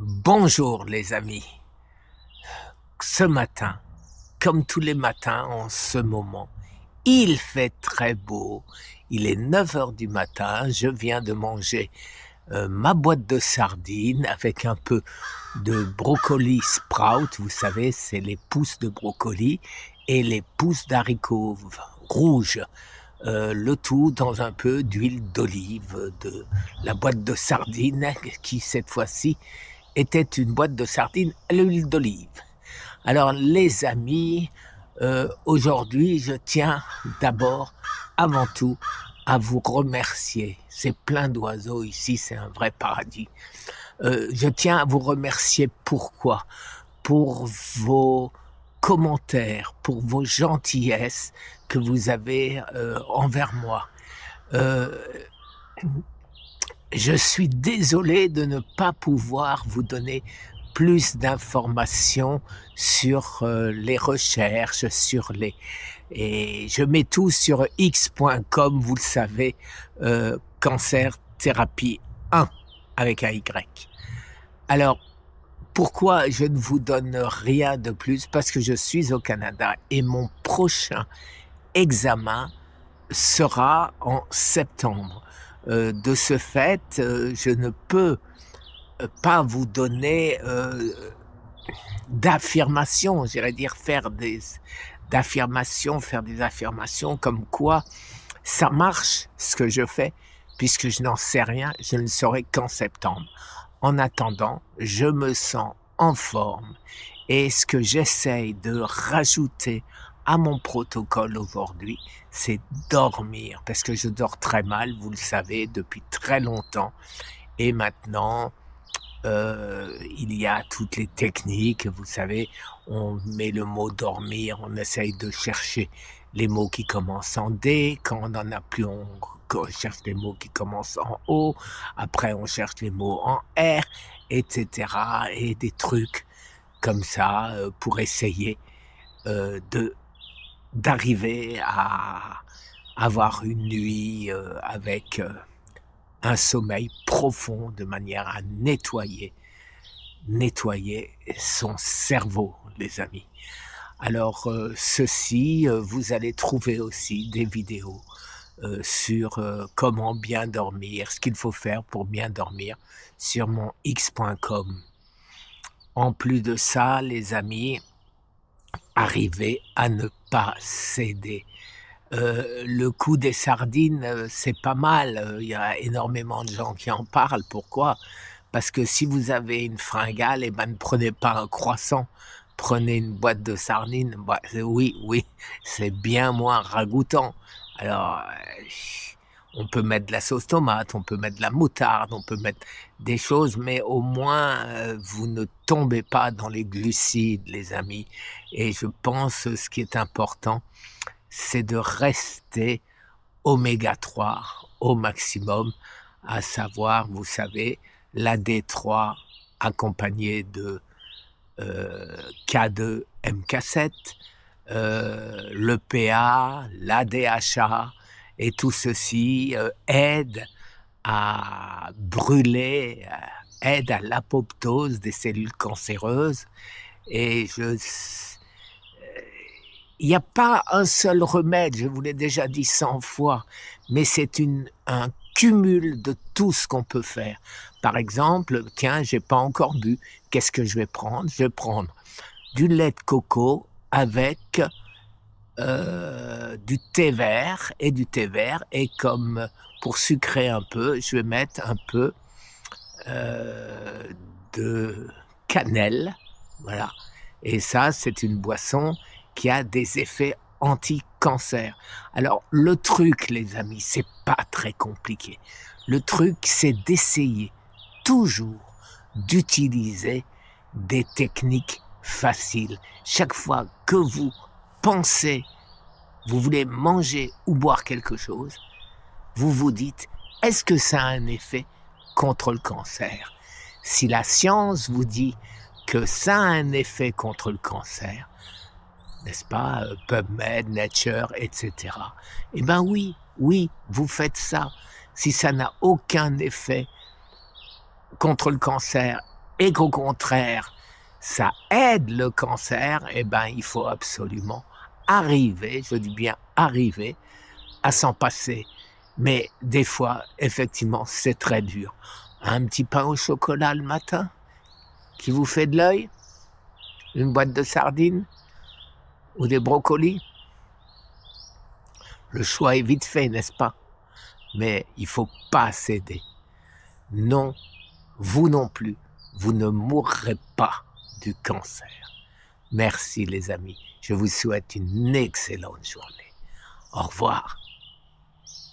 Bonjour les amis. Ce matin, comme tous les matins en ce moment, il fait très beau. Il est 9 heures du matin. Je viens de manger ma boîte de sardines avec un peu de brocoli sprout. Vous savez, c'est les pousses de brocoli et les pousses d'haricots rouges. Le tout dans un peu d'huile d'olive, de la boîte de sardines qui cette fois-ci était une boîte de sardines à l'huile d'olive. Alors les amis, aujourd'hui je tiens d'abord, avant tout, à vous remercier. C'est plein d'oiseaux ici, c'est un vrai paradis. Je tiens à vous remercier pourquoi? Pour vos commentaires, pour vos gentillesses que vous avez envers moi. Je suis désolé de ne pas pouvoir vous donner plus d'informations sur les recherches, et je mets tout sur x.com, vous le savez, cancer thérapie 1 avec un Y. Alors, pourquoi je ne vous donne rien de plus? Parce que je suis au Canada et mon prochain examen sera en septembre. De ce fait, je ne peux pas vous donner d'affirmations, j'irais dire faire des affirmations comme quoi ça marche ce que je fais, puisque je n'en sais rien, je ne le saurai qu'en septembre. En attendant, je me sens en forme et ce que j'essaye de rajouter à mon protocole aujourd'hui, c'est dormir, parce que je dors très mal, vous le savez, depuis très longtemps. Et maintenant, il y a toutes les techniques, vous savez, on met le mot dormir, on essaye de chercher les mots qui commencent en D, quand on n'en a plus, on cherche les mots qui commencent en O, après on cherche les mots en R, etc. Et des trucs comme ça pour essayer d'arriver à avoir une nuit avec un sommeil profond de manière à nettoyer son cerveau, les amis. Alors vous allez trouver aussi des vidéos sur comment bien dormir, ce qu'il faut faire pour bien dormir sur mon x.com. En plus de ça, les amis, arrivez à ne pas céder. Le coup des sardines, c'est pas mal, il y a énormément de gens qui en parlent. Pourquoi? Parce que si vous avez une fringale, eh ben, ne prenez pas un croissant, prenez une boîte de sardines. Bah, oui, c'est bien moins ragoûtant. Alors, on peut mettre de la sauce tomate, on peut mettre de la moutarde, on peut mettre des choses, mais au moins, vous ne tombez pas dans les glucides, les amis. Et je pense, ce qui est important, c'est de rester oméga 3 au maximum, à savoir, vous savez, la D3 accompagnée de K2 MK7, le PA, la DHA, et tout ceci aide à brûler, aide à l'apoptose des cellules cancéreuses. Et il n'y a pas un seul remède, je vous l'ai déjà dit 100 fois, mais c'est un cumul de tout ce qu'on peut faire. Par exemple, tiens, j'ai pas encore bu, qu'est-ce que je vais prendre? Je vais prendre du lait de coco avec du thé vert, et comme pour sucrer un peu, je vais mettre un peu de cannelle, voilà. Et ça, c'est une boisson qui a des effets anti-cancer. Alors, le truc, les amis, c'est pas très compliqué. Le truc, c'est d'essayer toujours d'utiliser des techniques faciles. Chaque fois que vous pensez, vous voulez manger ou boire quelque chose, vous vous dites, est-ce que ça a un effet contre le cancer? Si la science vous dit que ça a un effet contre le cancer, n'est-ce pas, PubMed, Nature, etc. Eh bien oui, vous faites ça. Si ça n'a aucun effet contre le cancer et qu'au contraire, ça aide le cancer, eh ben, il faut absolument arriver, je dis bien arriver, à s'en passer. Mais des fois, effectivement, c'est très dur. Un petit pain au chocolat le matin qui vous fait de l'œil? Une boîte de sardines? Ou des brocolis? Le choix est vite fait, n'est-ce pas? Mais il faut pas céder. Non, vous non plus, vous ne mourrez pas du cancer. Merci les amis, je vous souhaite une excellente journée. Au revoir.